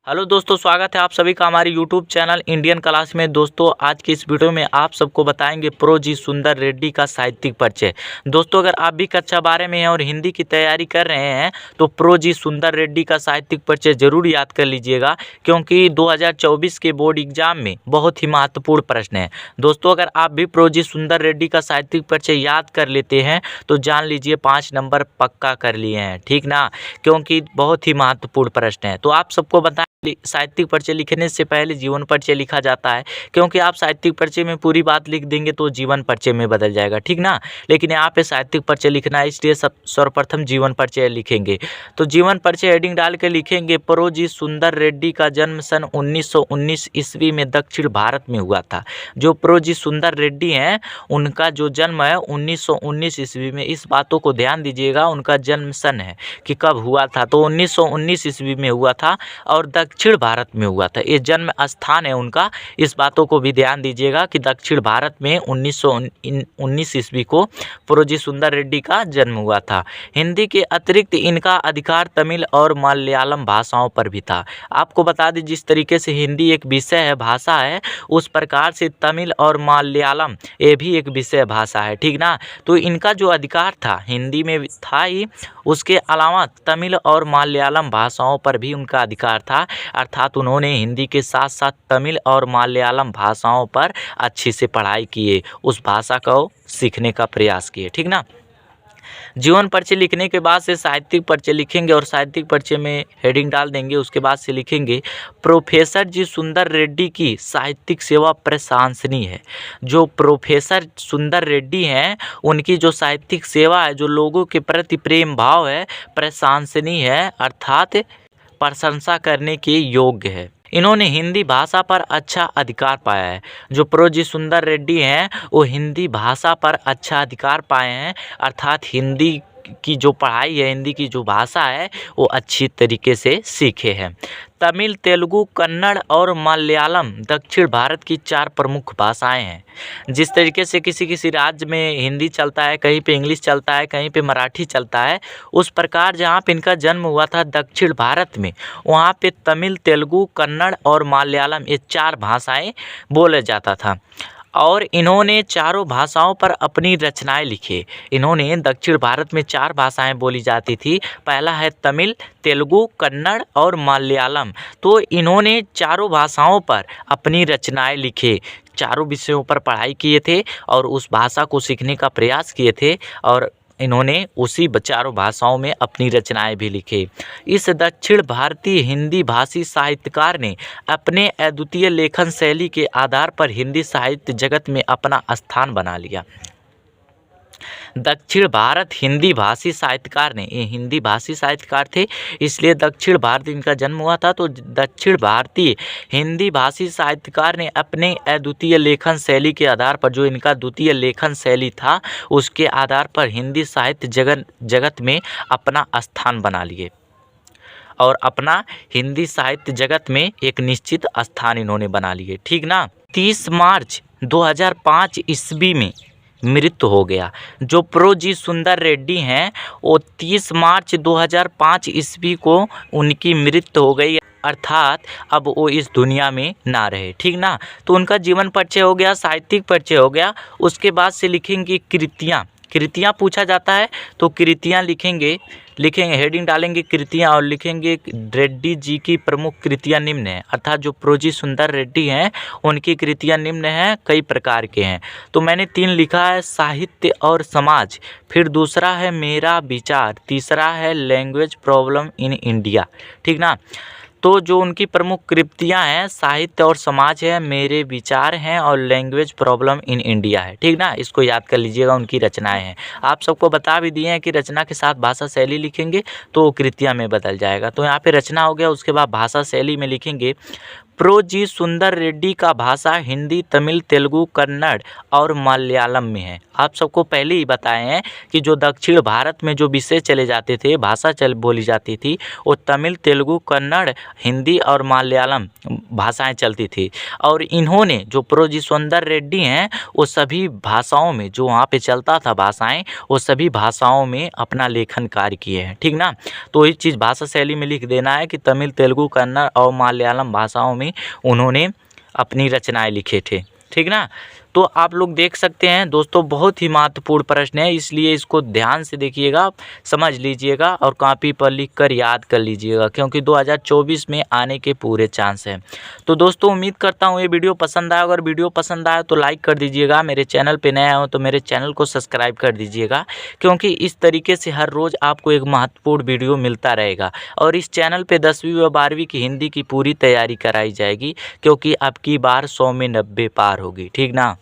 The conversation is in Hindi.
हेलो दोस्तों, स्वागत है आप सभी का हमारे यूट्यूब चैनल इंडियन क्लास में। दोस्तों आज की इस वीडियो में आप सबको बताएंगे प्रो जी सुंदर रेड्डी का साहित्यिक परिचय। दोस्तों अगर आप भी कक्षा 12 में हैं और हिंदी की तैयारी कर रहे हैं तो प्रो जी सुंदर रेड्डी का साहित्यिक परिचय जरूर याद कर लीजिएगा, क्योंकि 2024 के बोर्ड एग्जाम में बहुत ही महत्वपूर्ण प्रश्न है। दोस्तों अगर आप भी प्रो जी सुंदर रेड्डी का साहित्यिक परिचय याद कर लेते हैं तो जान लीजिए 5 नंबर पक्का कर लिए हैं, ठीक ना, क्योंकि बहुत ही महत्वपूर्ण प्रश्न है। तो आप सबको बताएं, साहित्यिक परिचय लिखने से पहले जीवन परिचय लिखा जाता है, क्योंकि आप साहित्यिक परिचय में पूरी बात लिख देंगे तो जीवन परिचय में बदल जाएगा, ठीक ना। लेकिन यहाँ पे साहित्यिक परिचय लिखना है, इसलिए सर्वप्रथम जीवन परिचय लिखेंगे। तो जीवन परिचय हेडिंग डाल के लिखेंगे, प्रो जी सुंदर रेड्डी का जन्म सन 1919 ईस्वी में दक्षिण भारत में हुआ था। जो प्रो जी सुंदर रेड्डी हैं उनका जो जन्म है 1919 ईस्वी में। इस बातों को ध्यान दीजिएगा, उनका जन्म सन है कि कब हुआ था, तो 1919 ईस्वी में हुआ था और दक्षिण भारत में हुआ था। ये जन्म स्थान है उनका, इस बातों को भी ध्यान दीजिएगा कि दक्षिण भारत में 1919 ईस्वी को प्रो जी सुंदर रेड्डी का जन्म हुआ था। हिंदी के अतिरिक्त इनका अधिकार तमिल और मलयालम भाषाओं पर भी था। आपको बता दें, जिस तरीके से हिंदी एक विषय है, भाषा है, उस प्रकार से तमिल और मलयालम ये भी एक विषय भाषा है, ठीक ना। तो इनका जो अधिकार था हिंदी में था ही, उसके अलावा तमिल और मलयालम भाषाओं पर भी उनका अधिकार था, अर्थात उन्होंने हिंदी के साथ साथ तमिल और मलयालम भाषाओं पर अच्छी से पढ़ाई किए, उस भाषा को सीखने का प्रयास किए, ठीक ना। जीवन परिचय लिखने के बाद से साहित्यिक परिचय लिखेंगे और साहित्यिक परिचय में हेडिंग डाल देंगे। उसके बाद से लिखेंगे, प्रोफेसर जी सुंदर रेड्डी की साहित्यिक सेवा प्रशंसनीय है। जो प्रोफेसर सुंदर रेड्डी हैं उनकी जो साहित्यिक सेवा है, जो लोगों के प्रति प्रेम भाव है, प्रशंसनीय है, अर्थात प्रशंसा करने के योग्य है। इन्होंने हिंदी भाषा पर अच्छा अधिकार पाया है। जो प्रो जी सुंदर रेड्डी हैं वो हिंदी भाषा पर अच्छा अधिकार पाए हैं, अर्थात हिंदी की जो पढ़ाई है, हिंदी की जो भाषा है वो अच्छी तरीके से सीखे हैं। तमिल, तेलुगु, कन्नड़ और मलयालम दक्षिण भारत की 4 प्रमुख भाषाएं हैं। जिस तरीके से किसी किसी राज्य में हिंदी चलता है, कहीं पे इंग्लिश चलता है, कहीं पे मराठी चलता है, उस प्रकार जहाँ पे इनका जन्म हुआ था दक्षिण भारत में, वहाँ पे तमिल, तेलुगु, कन्नड़ और मलयालम ये 4 भाषाएं बोला जाता था। और इन्होंने चारों भाषाओं पर अपनी रचनाएं लिखी। इन्होंने दक्षिण भारत में 4 भाषाएं बोली जाती थी, पहला है तमिल, तेलुगु, कन्नड़ और मलयालम। तो इन्होंने चारों भाषाओं पर अपनी रचनाएं लिखे, चारों विषयों पर पढ़ाई किए थे और उस भाषा को सीखने का प्रयास किए थे, और इन्होंने उसी चारों भाषाओं में अपनी रचनाएं भी लिखे। इस दक्षिण भारतीय हिंदी भाषी साहित्यकार ने अपने अद्वितीय लेखन शैली के आधार पर हिंदी साहित्य जगत में अपना स्थान बना लिया। दक्षिण भारत हिंदी भाषी साहित्यकार ने, ये हिंदी भाषी साहित्यकार थे इसलिए दक्षिण भारत इनका जन्म हुआ था। तो दक्षिण भारतीय हिंदी भाषी साहित्यकार ने अपने अद्वितीय लेखन शैली के आधार पर, जो इनका द्वितीय लेखन शैली था, उसके आधार पर हिंदी साहित्य जगत में अपना स्थान बना लिए और अपना हिंदी साहित्य जगत में एक निश्चित स्थान इन्होंने बना लिए, ठीक ना। 30 मार्च 2005 ईस्वी में मृत्यु हो गया। जो प्रो जी सुंदर रेड्डी हैं वो 30 मार्च 2005 ईस्वी को उनकी मृत्यु हो गई, अर्थात अब वो इस दुनिया में ना रहे, ठीक ना। तो उनका जीवन परिचय हो गया, साहित्यिक परिचय हो गया। उसके बाद से लिखेंगे कृतियाँ पूछा जाता है तो कृतियाँ लिखेंगे, हेडिंग डालेंगे कृतियाँ और लिखेंगे रेड्डी जी की प्रमुख कृतियाँ निम्न हैं, अर्थात जो प्रो जी सुंदर रेड्डी हैं उनकी कृतियाँ निम्न हैं, कई प्रकार के हैं। तो मैंने 3 लिखा है, साहित्य और समाज, फिर दूसरा है मेरा विचार, तीसरा है लैंग्वेज प्रॉब्लम इन इंडिया, ठीक ना। तो जो उनकी प्रमुख कृतियाँ हैं, साहित्य और समाज है, मेरे विचार हैं और लैंग्वेज प्रॉब्लम इन इंडिया है, ठीक ना। इसको याद कर लीजिएगा, उनकी रचनाएं हैं। आप सबको बता भी दिए हैं कि रचना के साथ भाषा शैली लिखेंगे तो कृतियाँ में बदल जाएगा। तो यहाँ पे रचना हो गया, उसके बाद भाषा शैली में लिखेंगे, प्रो जी सुंदर रेड्डी का भाषा हिंदी, तमिल, तेलुगु, कन्नड़ और मलयालम में है। आप सबको पहले ही बताए हैं कि जो दक्षिण भारत में जो विषय चले जाते थे, भाषा बोली जाती थी, वो तमिल, तेलुगु, कन्नड़, हिंदी और मलयालम भाषाएं चलती थी। और इन्होंने जो प्रोजी सुंदर रेड्डी हैं वो सभी भाषाओं में जो वहाँ पे चलता था भाषाएं, वो सभी भाषाओं में अपना लेखन कार्य किए हैं, ठीक ना। तो इस चीज़ भाषा शैली में लिख देना है कि तमिल, तेलुगु, कन्नड़ और मलयालम भाषाओं में उन्होंने अपनी रचनाएं लिखे थे, ठीक ना। तो आप लोग देख सकते हैं दोस्तों, बहुत ही महत्वपूर्ण प्रश्न है, इसलिए इसको ध्यान से देखिएगा, समझ लीजिएगा और कॉपी पर लिखकर याद कर लीजिएगा, क्योंकि 2024 में आने के पूरे चांस हैं। तो दोस्तों उम्मीद करता हूँ ये वीडियो पसंद आया। अगर वीडियो पसंद आया तो लाइक कर दीजिएगा, मेरे चैनल पे नया हो तो मेरे चैनल को सब्सक्राइब कर दीजिएगा, क्योंकि इस तरीके से हर रोज़ आपको एक महत्वपूर्ण वीडियो मिलता रहेगा। और इस चैनल पे 10वीं व 12वीं की हिंदी की पूरी तैयारी कराई जाएगी, क्योंकि अब की बार 100 में 90 पार होगी, ठीक ना।